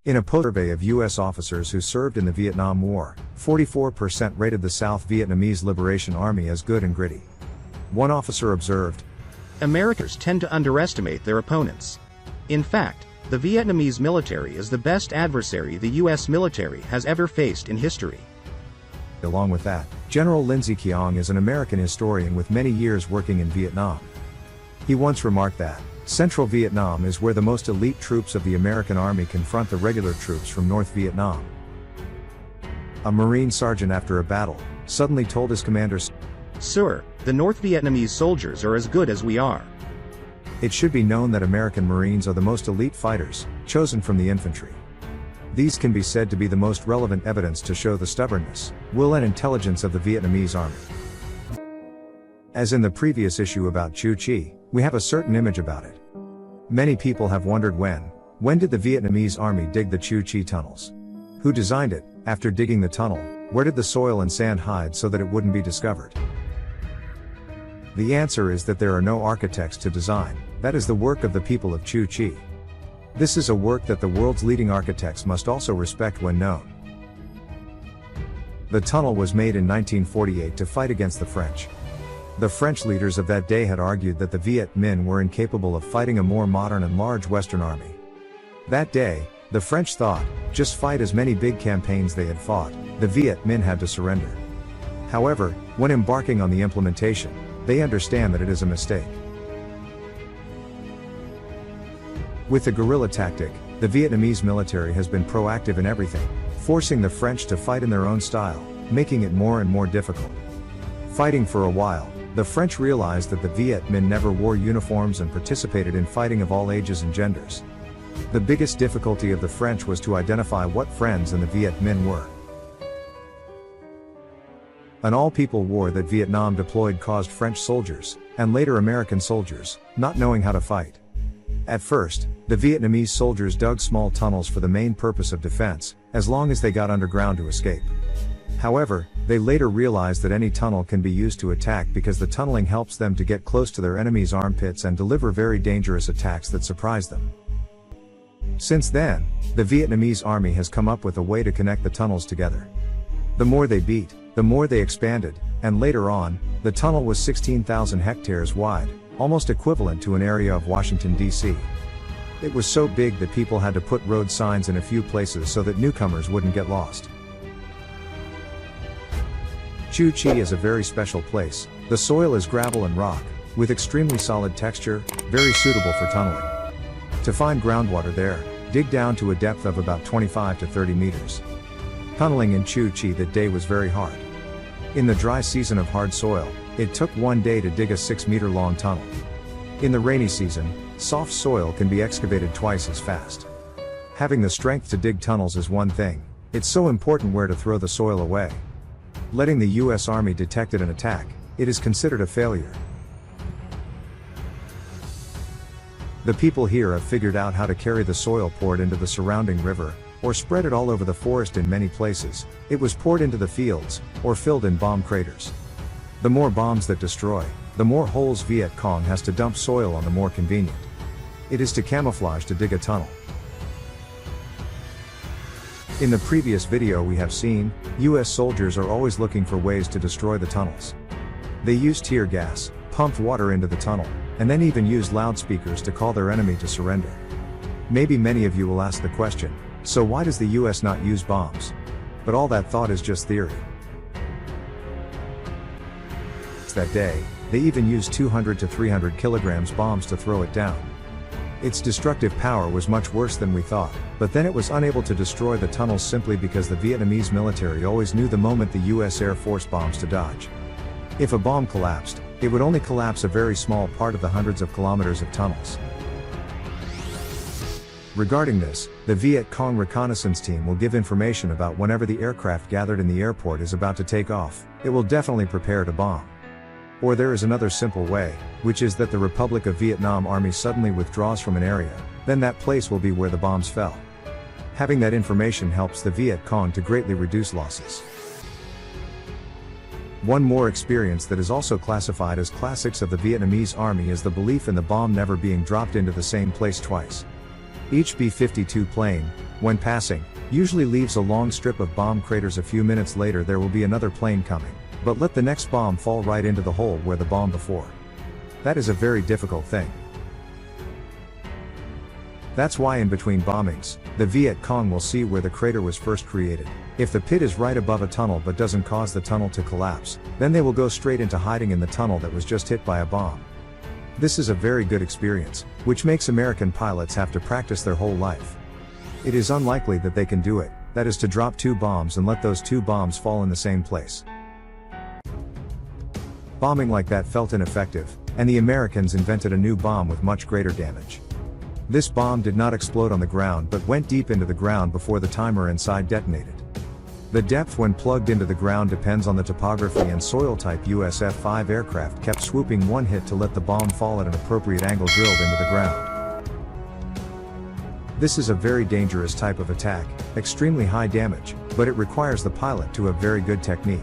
In a survey of U.S. officers who served in the Vietnam War, 44% rated the South Vietnamese Liberation Army as good and gritty. One officer observed, "Americans tend to underestimate their opponents. In fact, the Vietnamese military is the best adversary the U.S. military has ever faced in history." Along with that, General Lindsey Keong is an American historian with many years working in Vietnam. He once remarked that, "Central Vietnam is where the most elite troops of the American Army confront the regular troops from North Vietnam." A Marine sergeant after a battle suddenly told his commanders, "Sir, the North Vietnamese soldiers are as good as we are." It should be known that American Marines are the most elite fighters, chosen from the infantry. These can be said to be the most relevant evidence to show the stubbornness, will and intelligence of the Vietnamese army. As in the previous issue about Chu Chi, we have a certain image about it. Many people have wondered when did the Vietnamese army dig the Chu Chi tunnels? Who designed it? After digging the tunnel, where did the soil and sand hide so that it wouldn't be discovered? The answer is that there are no architects to design. That is the work of the people of Chu Chi. This is a work that the world's leading architects must also respect when known. The tunnel was made in 1948 to fight against the French. The French leaders of that day had argued that the Viet Minh were incapable of fighting a more modern and large Western army. That day, the French thought, just fight as many big campaigns they had fought, the Viet Minh had to surrender. However, when embarking on the implementation, they understand that it is a mistake. With the guerrilla tactic, the Vietnamese military has been proactive in everything, forcing the French to fight in their own style, making it more and more difficult. Fighting for a while, the French realized that the Viet Minh never wore uniforms and participated in fighting of all ages and genders. The biggest difficulty of the French was to identify what friends in the Viet Minh were. An all-people war that Vietnam deployed caused French soldiers, and later American soldiers, not knowing how to fight. At first, the Vietnamese soldiers dug small tunnels for the main purpose of defense, as long as they got underground to escape. However, they later realized that any tunnel can be used to attack because the tunneling helps them to get close to their enemy's armpits and deliver very dangerous attacks that surprise them. Since then, the Vietnamese army has come up with a way to connect the tunnels together. The more they beat, the more they expanded, and later on, the tunnel was 16,000 hectares wide, almost equivalent to an area of Washington, D.C. It was so big that people had to put road signs in a few places so that newcomers wouldn't get lost. Chu Chi is a very special place. The soil is gravel and rock, with extremely solid texture, very suitable for tunneling. To find groundwater there, dig down to a depth of about 25 to 30 meters. Tunneling in Chu Chi that day was very hard. In the dry season of hard soil, it took one day to dig a 6-meter-long tunnel. In the rainy season, soft soil can be excavated twice as fast. Having the strength to dig tunnels is one thing, it's so important where to throw the soil away. Letting the U.S. Army detect an attack, it is considered a failure. The people here have figured out how to carry the soil poured into the surrounding river, or spread it all over the forest. In many places, it was poured into the fields, or filled in bomb craters. The more bombs that destroy, the more holes Viet Cong has to dump soil on, the more convenient it is to camouflage to dig a tunnel. In the previous video we have seen, U.S. soldiers are always looking for ways to destroy the tunnels. They used tear gas, pumped water into the tunnel, and then even used loudspeakers to call their enemy to surrender. Maybe many of you will ask the question, so why does the U.S. not use bombs? But all that thought is just theory. That day, they even used 200 to 300 kilograms bombs to throw it down. Its destructive power was much worse than we thought, but then it was unable to destroy the tunnels simply because the Vietnamese military always knew the moment the U.S. Air Force bombs to dodge. If a bomb collapsed, it would only collapse a very small part of the hundreds of kilometers of tunnels. Regarding this, the Viet Cong reconnaissance team will give information about whenever the aircraft gathered in the airport is about to take off. It will definitely prepare to bomb. Or there is another simple way, which is that the Republic of Vietnam Army suddenly withdraws from an area, then that place will be where the bombs fell. Having that information helps the Viet Cong to greatly reduce losses. One more experience that is also classified as classics of the Vietnamese Army is the belief in the bomb never being dropped into the same place twice. Each B-52 plane, when passing, usually leaves a long strip of bomb craters. A few minutes later there will be another plane coming, but let the next bomb fall right into the hole where the bomb before. That is a very difficult thing. That's why in between bombings, the Viet Cong will see where the crater was first created. If the pit is right above a tunnel but doesn't cause the tunnel to collapse, then they will go straight into hiding in the tunnel that was just hit by a bomb. This is a very good experience, which makes American pilots have to practice their whole life. It is unlikely that they can do it, that is to drop 2 bombs and let those 2 bombs fall in the same place. Bombing like that felt ineffective, and the Americans invented a new bomb with much greater damage. This bomb did not explode on the ground but went deep into the ground before the timer inside detonated. The depth when plugged into the ground depends on the topography and soil type. US F-5 aircraft kept swooping one hit to let the bomb fall at an appropriate angle drilled into the ground. This is a very dangerous type of attack, extremely high damage, but it requires the pilot to have very good technique.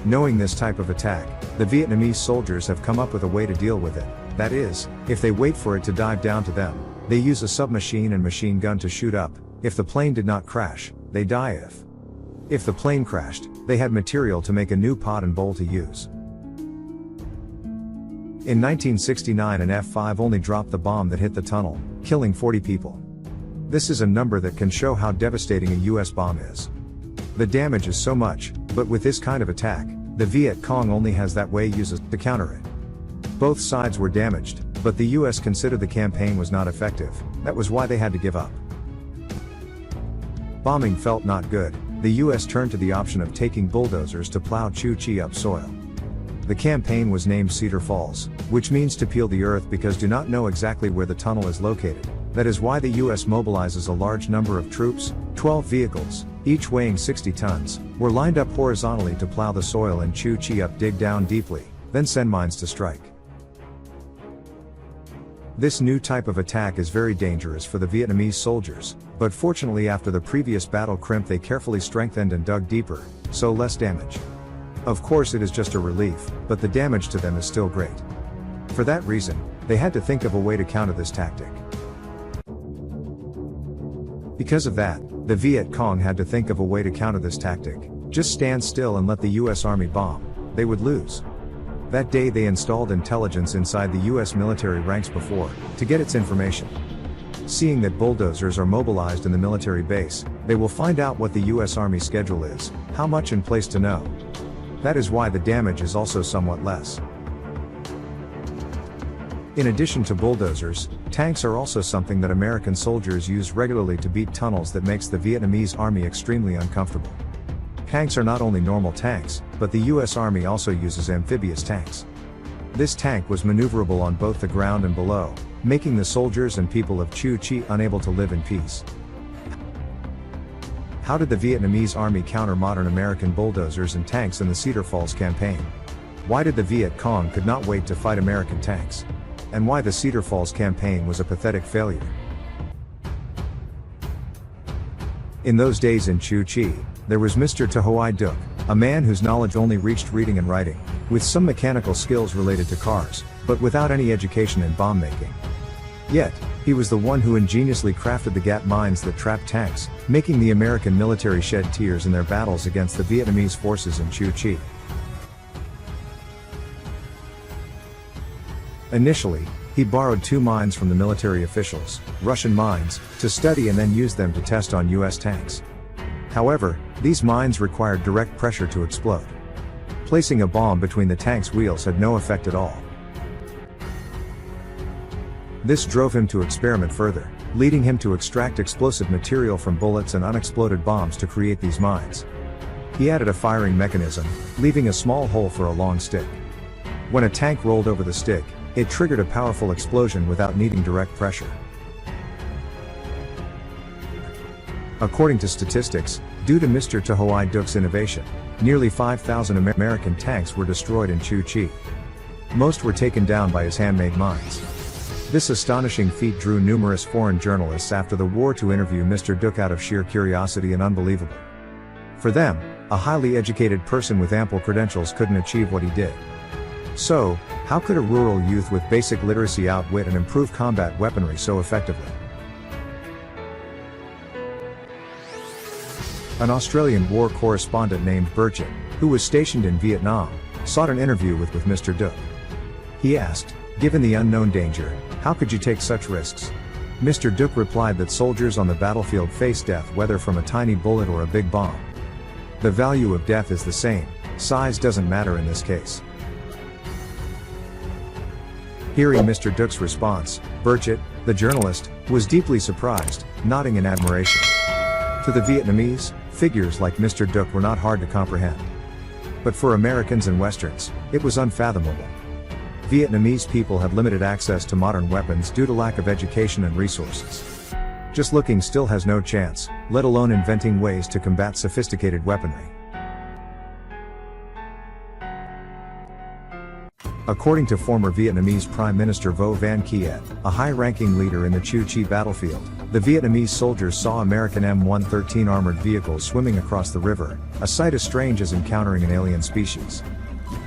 Knowing this type of attack, the Vietnamese soldiers have come up with a way to deal with it. That is, if they wait for it to dive down to them, they use a submachine and machine gun to shoot up. If the plane did not crash, they die. If the plane crashed, they had material to make a new pot and bowl to use. In 1969 an F-5 only dropped the bomb that hit the tunnel, killing 40 people. This is a number that can show how devastating a US bomb is. The damage is so much, but with this kind of attack, the Viet Cong only has that way uses to counter it. Both sides were damaged, but the US considered the campaign was not effective. That was why they had to give up. Bombing felt not good. The US turned to the option of taking bulldozers to plow Chu Chi up soil. The campaign was named Cedar Falls, which means to peel the earth because do not know exactly where the tunnel is located. That is why the US mobilizes a large number of troops. 12 vehicles, each weighing 60 tons, were lined up horizontally to plow the soil and Chu Chi up, dig down deeply, then send mines to strike. This new type of attack is very dangerous for the Vietnamese soldiers, but fortunately after the previous battle crimp they carefully strengthened and dug deeper, so less damage. Of course it is just a relief, but the damage to them is still great. For that reason, they had to think of a way to counter this tactic. Because of that, the Viet Cong had to think of a way to counter this tactic. Just stand still and let the US Army bomb. They would lose. That day they installed intelligence inside the US military ranks before, to get its information. Seeing that bulldozers are mobilized in the military base, they will find out what the US Army schedule is, how much in place to know. That is why the damage is also somewhat less. In addition to bulldozers, tanks are also something that American soldiers use regularly to beat tunnels that makes the Vietnamese Army extremely uncomfortable. Tanks are not only normal tanks, but the US Army also uses amphibious tanks. This tank was maneuverable on both the ground and below, making the soldiers and people of Chu Chi unable to live in peace. How did the Vietnamese Army counter modern American bulldozers and tanks in the Cedar Falls campaign? Why did the Viet Cong could not wait to fight American tanks? And why the Cedar Falls campaign was a pathetic failure? In those days in Chu Chi, there was Mr. Hoai Duc, a man whose knowledge only reached reading and writing, with some mechanical skills related to cars, but without any education in bomb making. Yet, he was the one who ingeniously crafted the Gat mines that trapped tanks, making the American military shed tears in their battles against the Vietnamese forces in Chu Chi. Initially, he borrowed 2 mines from the military officials, Russian mines, to study and then used them to test on US tanks. However, these mines required direct pressure to explode. Placing a bomb between the tank's wheels had no effect at all. This drove him to experiment further, leading him to extract explosive material from bullets and unexploded bombs to create these mines. He added a firing mechanism, leaving a small hole for a long stick. When a tank rolled over the stick, it triggered a powerful explosion without needing direct pressure. According to statistics, due to Mr. Hoai Duc's innovation, nearly 5,000 American tanks were destroyed in Chu Chi. Most were taken down by his handmade mines. This astonishing feat drew numerous foreign journalists after the war to interview Mr. Duc out of sheer curiosity and unbelievable. For them, a highly educated person with ample credentials couldn't achieve what he did. So, how could a rural youth with basic literacy outwit and improve combat weaponry so effectively? An Australian war correspondent named Burchett, who was stationed in Vietnam, sought an interview with Mr. Duc. He asked, "Given the unknown danger, how could you take such risks?" Mr. Duc replied that soldiers on the battlefield face death whether from a tiny bullet or a big bomb. The value of death is the same, size doesn't matter in this case. Hearing Mr. Duc's response, Burchett, the journalist, was deeply surprised, nodding in admiration. To the Vietnamese, figures like Mr. Duc were not hard to comprehend. But for Americans and Westerns, it was unfathomable. Vietnamese people had limited access to modern weapons due to lack of education and resources. Just looking still has no chance, let alone inventing ways to combat sophisticated weaponry. According to former Vietnamese Prime Minister Vo Van Kiet, a high-ranking leader in the Chu Chi battlefield, the Vietnamese soldiers saw American M113 armored vehicles swimming across the river, a sight as strange as encountering an alien species.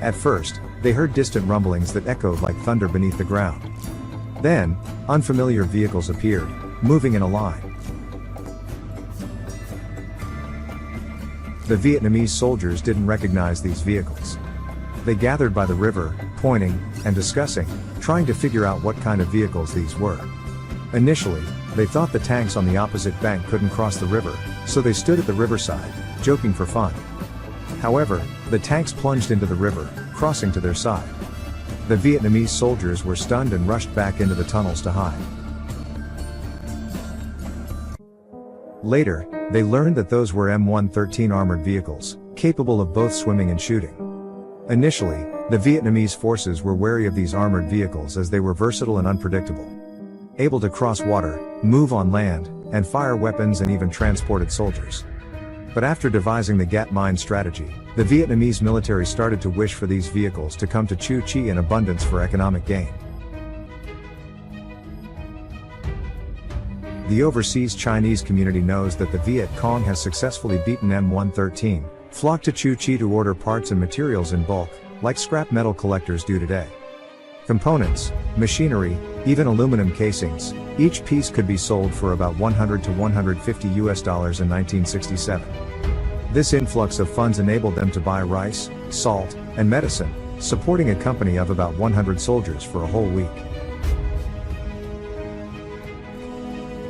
At first, they heard distant rumblings that echoed like thunder beneath the ground. Then, unfamiliar vehicles appeared, moving in a line. The Vietnamese soldiers didn't recognize these vehicles. They gathered by the river, pointing, and discussing, trying to figure out what kind of vehicles these were. Initially, they thought the tanks on the opposite bank couldn't cross the river, so they stood at the riverside, joking for fun. However, the tanks plunged into the river, crossing to their side. The Vietnamese soldiers were stunned and rushed back into the tunnels to hide. Later, they learned that those were M113 armored vehicles, capable of both swimming and shooting. Initially, the Vietnamese forces were wary of these armored vehicles as they were versatile and unpredictable. Able to cross water, move on land, and fire weapons and even transported soldiers. But after devising the Gat mine strategy, the Vietnamese military started to wish for these vehicles to come to Chu Chi in abundance for economic gain. The overseas Chinese community knows that the Viet Cong has successfully beaten M113, flocked to Chu Chi to order parts and materials in bulk, like scrap metal collectors do today. Components, machinery, even aluminum casings, each piece could be sold for about $100 to $150 in 1967. This influx of funds enabled them to buy rice, salt, and medicine, supporting a company of about 100 soldiers for a whole week.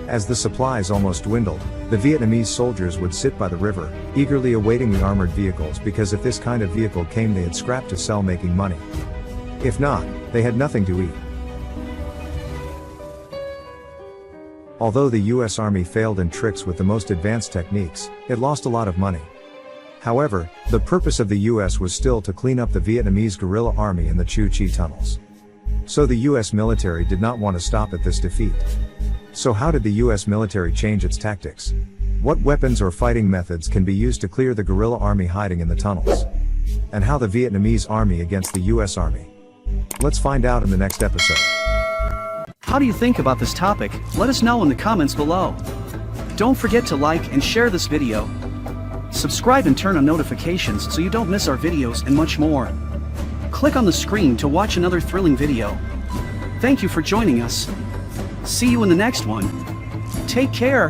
As the supplies almost dwindled, the Vietnamese soldiers would sit by the river, eagerly awaiting the armored vehicles because if this kind of vehicle came they had scrap to sell making money. If not, they had nothing to eat. Although the US Army failed in tricks with the most advanced techniques, it lost a lot of money. However, the purpose of the US was still to clean up the Vietnamese guerrilla army in the Chu Chi tunnels. So the US military did not want to stop at this defeat. So how did the US military change its tactics? What weapons or fighting methods can be used to clear the guerrilla army hiding in the tunnels? And how the Vietnamese army against the US Army? Let's find out in the next episode. How do you think about this topic? Let us know in the comments below. Don't forget to like and share this video. Subscribe and turn on notifications so you don't miss our videos and much more. Click on the screen to watch another thrilling video. Thank you for joining us. See you in the next one. Take care.